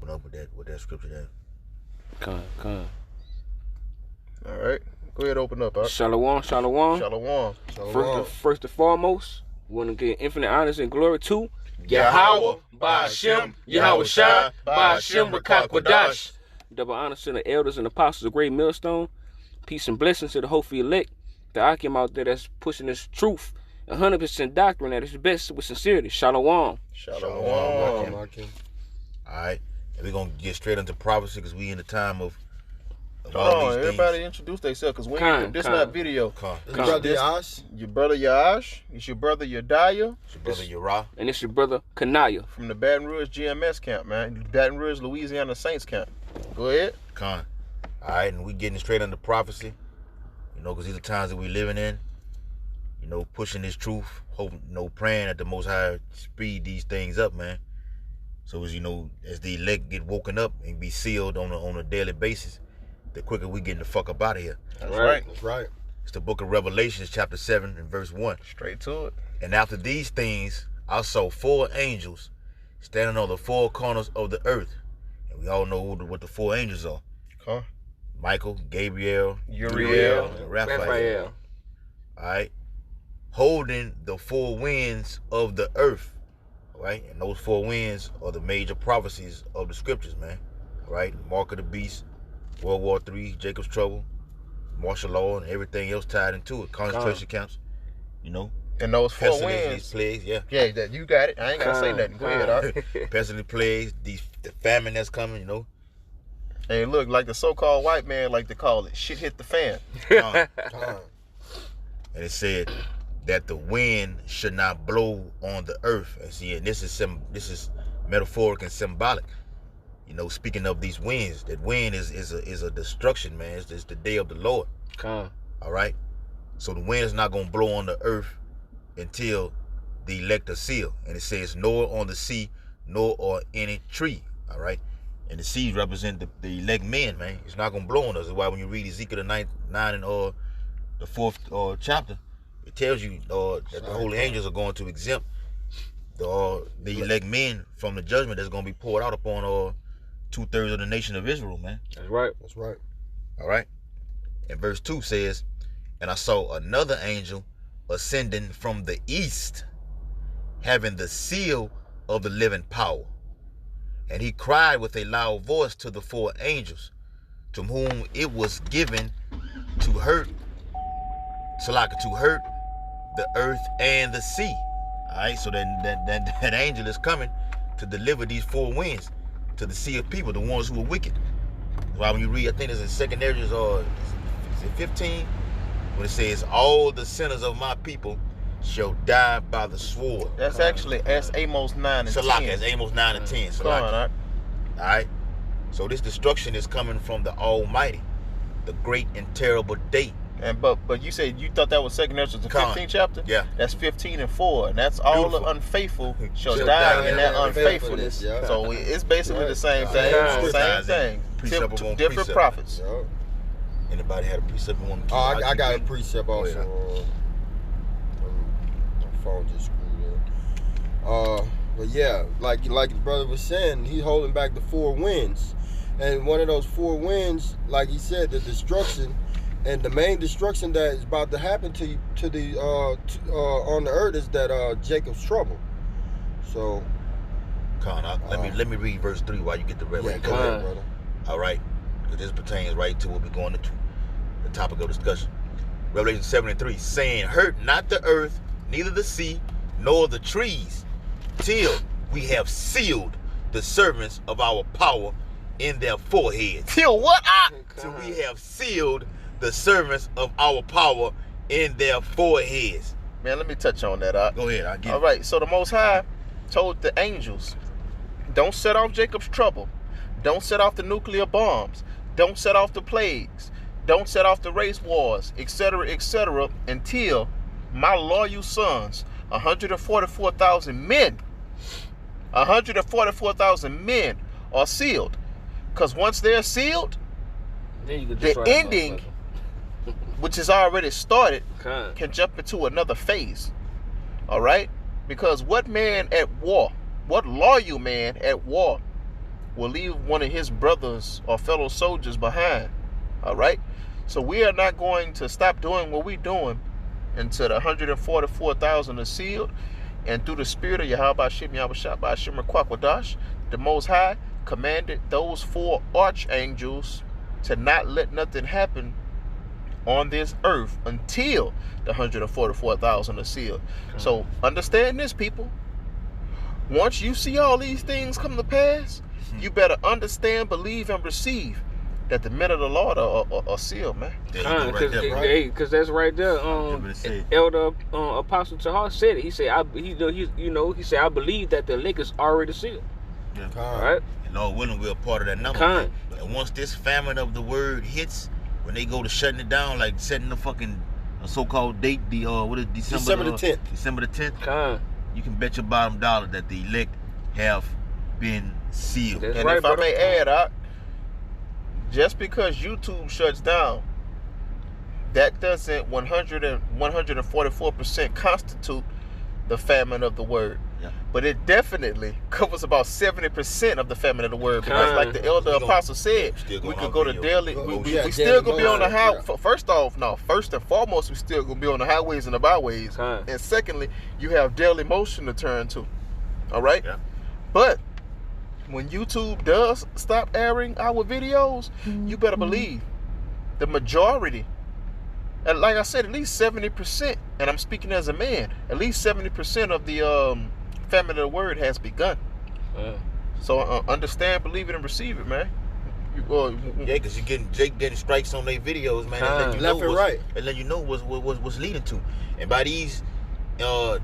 open up with that scripture there. Come. All right. Go ahead, open up. Shalom. Shalom. First and foremost, we want to give infinite honors and glory to Yahweh, Ba'Shem, Yahweh Shai, Ba'Shem, Rakakwadash. Double honors to the elders and apostles of Great Millstone. Peace and blessings to the hopeful elect, the Akim out there that's pushing this truth, 100% doctrine at its best with sincerity. Shalom. Shalom. All right, and we're gonna get straight into prophecy because we in the time of all these everybody things. introduce themselves because this Con. not video. Your brother Yash. Your brother Yash. It's your brother Yadiah brother Yara. And it's your brother Kanaya. from the Baton Rouge GMS camp, man. Baton Rouge, Louisiana Saints camp. Go ahead. All right, and we getting straight into prophecy. Because these are times that we living in. Pushing this truth, hoping, praying that the Most High speed these things up, man. So as the elect get woken up and be sealed on a daily basis, the quicker we getting the fuck up out of here. That's right. It's the book of Revelations, chapter 7 and verse 1. Straight to it. And after these things, I saw 4 angels standing on the 4 corners of the earth. And we all know what the 4 angels are. Huh? Michael, Gabriel, Uriel, and Raphael. All right. Holding the 4 winds of the earth. All right. And those 4 winds are the major prophecies of the scriptures, man. All right. Mark of the beast, World War III, Jacob's trouble, martial law, and everything else tied into it. Concentration camps, And those 4 pestilence, winds. these plagues, yeah. Yeah, that you got it. I ain't got to say nothing. Go ahead, all right? Pestilence, plagues, the famine that's coming, Hey, look, like the so-called white man like to call it, shit hit the fan. And it said that the wind should not blow on the earth. And see, and this is metaphoric and symbolic. Speaking of these winds, that wind is a destruction, man. It's the day of the Lord. Come. All right. So the wind is not gonna blow on the earth until the elect are sealed. And it says, nor on the sea, nor on any tree. All right. And the seas represent the elect men, man. It's not gonna blow on us. That's why when you read Ezekiel the 9 and the 4th chapter, it tells you that the holy angels are going to exempt the elect men from the judgment that's gonna be poured out upon 2/3 of the nation of Israel, man. That's right. All right. And verse 2 says, and I saw another angel ascending from the east, having the seal of the living power. And he cried with a loud voice to the 4 angels, to whom it was given to hurt the earth and the sea. All right, so that angel is coming to deliver these 4 winds to the sea of people, the ones who are wicked. Why when you read, I think it's in 2nd Ezra, or is it 15, when it says, all the sinners of my people shall die by the sword. That's Amos 9 and 10. That's Amos 9 and 10. All right. So this destruction is coming from the Almighty, the great and terrible day. And but you said you thought that was 2nd Ezra, the 15th chapter? Yeah. That's 15 and 4, and that's all Beautiful. the unfaithful shall die in that unfaithfulness. Yeah. So it's basically the same thing. Same thing. Two different prophets. Yep. Anybody had a precept you want to keep? I got a precept also. My phone just screwed up. But yeah, like his brother was saying, he's holding back the 4 winds, and one of those 4 winds, like he said, the destruction. And the main destruction that is about to happen to the on the earth is that Jacob's trouble. So, let me read verse 3 while you get the revelation. Go ahead, brother. All right, because this pertains right to what we're going into, the topic of discussion. Revelation 7 and 3, saying, hurt not the earth, neither the sea, nor the trees, till we have sealed the servants of our power in their foreheads. Till what? Till we have sealed the servants of our power in their foreheads. Man, let me touch on that. Go ahead, I'll get it. All right, so the Most High told the angels, don't set off Jacob's trouble. Don't set off the nuclear bombs. Don't set off the plagues. Don't set off the race wars, etc., until my loyal sons, 144,000 men, 144,000 men are sealed. Because once they're sealed, the ending, which has already started, can jump into another phase. All right? Because what man at war, what loyal man at war will leave one of his brothers or fellow soldiers behind. All right? So we are not going to stop doing what we're doing until the 144,000 are sealed. And through the spirit of Yahweh Shem, Yahweh Shabbat Shem Kwakwadash, the Most High commanded those 4 archangels to not let nothing happen on this earth until the 144,000 are sealed. So understand this, people. Once you see all these things come to pass, you better understand, believe, and receive that the men of the Lord are sealed, man. Because that's right there. Elder Apostle Tahar said it. He said, I believe that the elect is already sealed. Yeah. All right. And Lord willing, we're a part of that number. And once this famine of the word hits, when they go to shutting it down, like setting the fucking so-called date, December the 10th. December the 10th. You can bet your bottom dollar that the elect have been sealed. That's and right, if I may add, just because YouTube shuts down, that doesn't 144% constitute the famine of the word. Yeah. But it definitely covers about 70% of the famine of the word. Because like the elder apostle said, we could go to daily. We still gonna be on the highway. First and foremost, we still gonna be on the highways and the byways. And secondly, you have daily motion to turn to. All right. Yeah. But when YouTube does stop airing our videos, you better believe the majority, and like I said, at least 70%, and I'm speaking as a man, at least 70% of the famine of the word has begun. So understand, believe it, and receive it, man. Yeah, because Jake getting strikes on their videos, man. And let you know right. And let you know what's leading to. And by these, like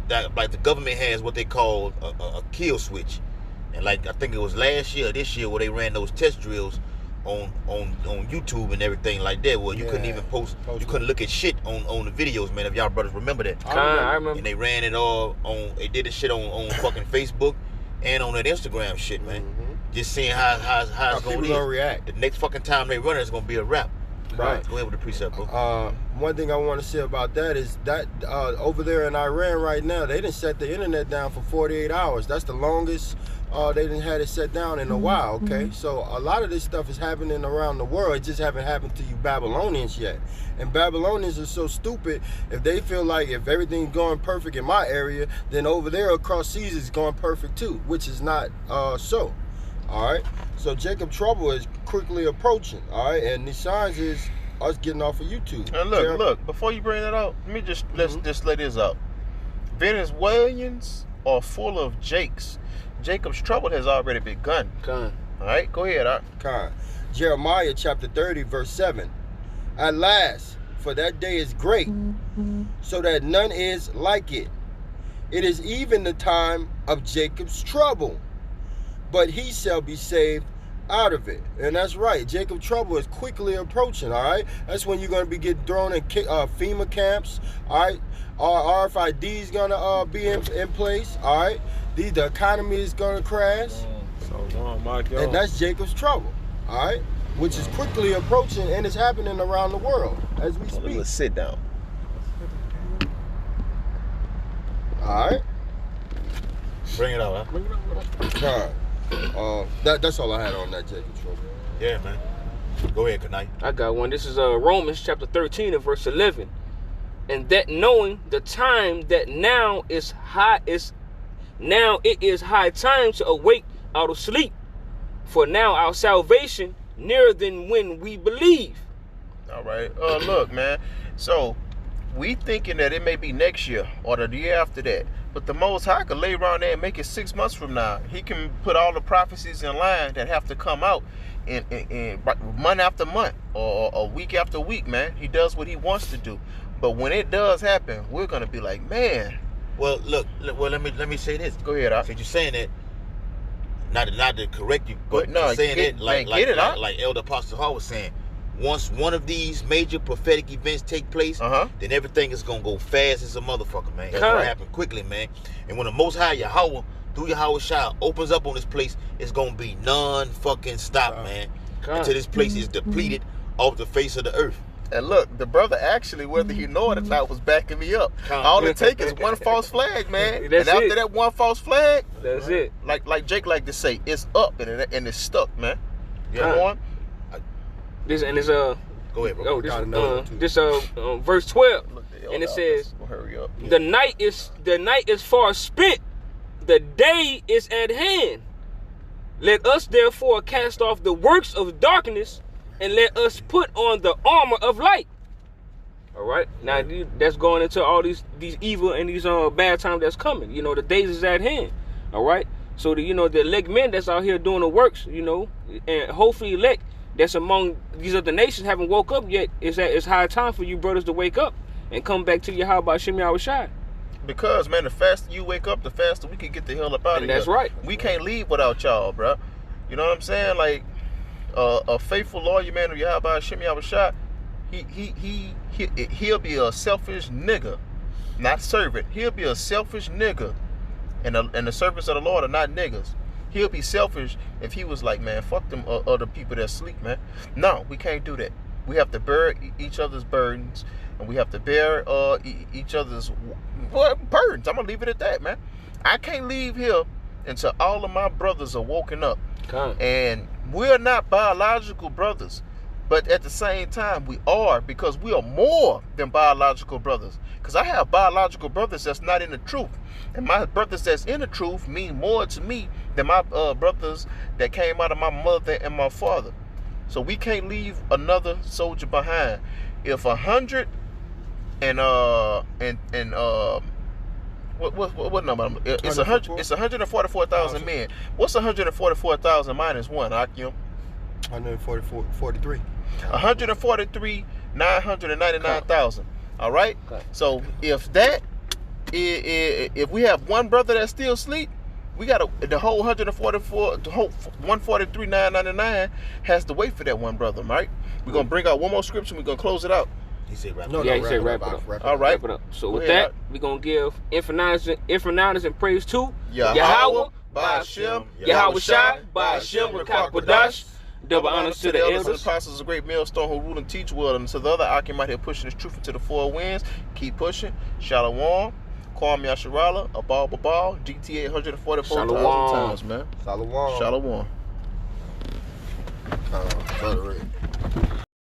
the government has what they call a kill switch. And like I think it was this year, where they ran those test drills on YouTube and everything like that, where you couldn't even post, you couldn't look at shit on the videos, man. If y'all brothers remember that. I remember. And they ran it all they did this shit on fucking Facebook and on that Instagram shit, man. Just seeing how it's gonna react. The next fucking time they run it, it's gonna be a wrap. Right. Go ahead with the precept, bro. One thing I want to say about that is that over there in Iran right now, they didn't set the internet down for 48 hours. That's the longest they didn't had it set down in a while, okay? So a lot of this stuff is happening around the world. It just haven't happened to you Babylonians yet. And Babylonians are so stupid, if they feel like if everything's going perfect in my area, then over there across seas is going perfect too, which is not so. All right? So Jacob trouble is quickly approaching, all right? And the signs is us getting off of YouTube. And look, before you bring that out, let me let's just lay this out. Venezuelans are full of Jakes. Jacob's trouble has already begun. All right, go ahead. Jeremiah chapter 30, verse 7. At last, for that day is great, so that none is like it. It is even the time of Jacob's trouble, but he shall be saved out of it. And that's right. Jacob's trouble is quickly approaching, all right? That's when you're going to be getting thrown in FEMA camps, all right? RFID is going to be in place, all right? The economy is going to crash. And that's Jacob's trouble, all right? Which is quickly approaching, and it's happening around the world as we speak. Let's sit down. All right. Bring it out, huh? All right. That's all I had on that Jacob's trouble. Yeah, man. Go ahead, Kanai. I got one. This is Romans chapter 13 and verse 11. And that knowing the time that now it is high time to awake out of sleep. For now our salvation nearer than when we believe. All right. Look, man. So we thinking that it may be next year or the year after that. But the Most High could lay around there and make it 6 months from now. He can put all the prophecies in line that have to come out in month after month or week after week, man. He does what he wants to do. But when it does happen, we're gonna be like, man. Well, look. Well, let me say this. Go ahead. Since you're saying that, not to correct you, but no, saying it like Elder Apostle Hall was saying. Once one of these major prophetic events take place, then everything is gonna go fast as a motherfucker, man. It's gonna happen quickly, man. And when the Most High Yahweh through Yahweh Shah opens up on this place, it's gonna be non-fucking stop, man. Until this place is depleted off the face of the earth. And look, the brother actually, whether he know it or not, was backing me up. All it takes is one false flag, man. That's and after it. that one false flag, That's it. Like Jake like to say, it's up and it's stuck, man. Yeah. Come on. This and it's Go ahead, bro. this verse 12, Look, and it says, hurry up. the night is far spent, the day is at hand. Let us therefore cast off the works of darkness, and let us put on the armor of light. All right. Now that's going into all these evil and these bad times that's coming. You know, the days is at hand. All right. So the elect men that's out here doing the works, and hopefully elect that's among these other nations haven't woke up yet. It's high time for you brothers to wake up and come back to Yahweh Shem Yahweh Shai. Because, man, the faster you wake up, the faster we can get the hell up out of here. That's right. We can't leave without y'all, bro. You know what I'm saying? Like, a faithful loyal man of Yahweh Shem Yahweh Shai, he'll be a selfish nigga, not servant. He'll be a selfish nigga, and the servants of the Lord are not niggas. He'll be selfish if he was like, man, fuck them other people that sleep, man. No, we can't do that. We have to bear each other's burdens, and we have to bear each other's burdens. I'm gonna leave it at that, man. I can't leave here until all of my brothers are woken up. And we're not biological brothers, but at the same time we are, because we are more than biological brothers. Because I have biological brothers that's not in the truth, and my brothers that's in the truth mean more to me than my brothers that came out of my mother and my father. So we can't leave another soldier behind. If 100 and what number? It's 100. It's 144,000 men. What's 144,000 minus 1, Akim? 143. 143,999,000. All right. Okay. So if we have one brother that still asleep, we got the whole 143,999 has to wait for that one brother, right? We're gonna bring out one more scripture. We're gonna close it out. He said wrap No, he said wrap it up. All right. Wrap it up. So Go with ahead, that, we're going to give infinite honors and praise to Yahweh, Ba'ashem, Yahweh Shai, Ba'ashem, Rakakwadash. Double honors to the elders. And apostles, a great millstone who rule and teach well. And to the other Akim out here pushing his truth into the four winds. Keep pushing. Shalom. Kwam Yasharala, Abal Babal, GTA 144,000 times, man. Shalom. Shalom. Brother Rick.